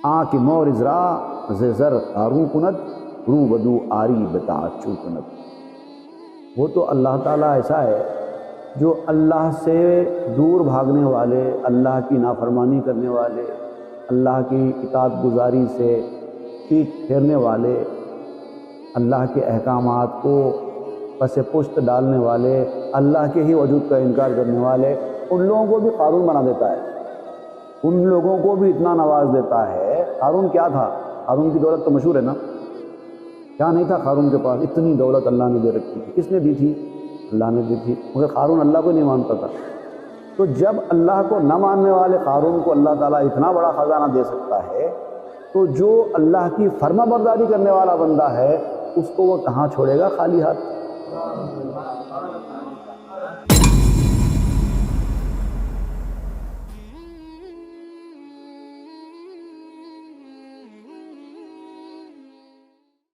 آنکھ مورزرا زر قارون کند رو بدو آری بتاچو کند۔ وہ تو اللہ تعالیٰ ایسا ہے جو اللہ سے دور بھاگنے والے، اللہ کی نافرمانی کرنے والے، اللہ کی اطاعت گزاری سے پیٹ پھیرنے والے، اللہ کے احکامات کو پس پشت ڈالنے والے، اللہ کے ہی وجود کا انکار کرنے والے، ان لوگوں کو بھی قارون بنا دیتا ہے، ان لوگوں کو بھی اتنا نواز دیتا ہے۔ قارون کیا تھا؟ قارون کی دولت تو مشہور ہے نا، کیا نہیں تھا قارون کے پاس؟ اتنی دولت اللہ نے دے رکھی تھی۔ کس نے دی تھی؟ اللہ نے دی تھی، مگر قارون اللہ کو نہیں مانتا تھا۔ تو جب اللہ کو نہ ماننے والے قارون کو اللہ تعالیٰ اتنا بڑا خزانہ دے سکتا ہے، تو جو اللہ کی فرما برداری کرنے والا بندہ ہے اس کو وہ کہاں چھوڑے گا خالی ہاتھ؟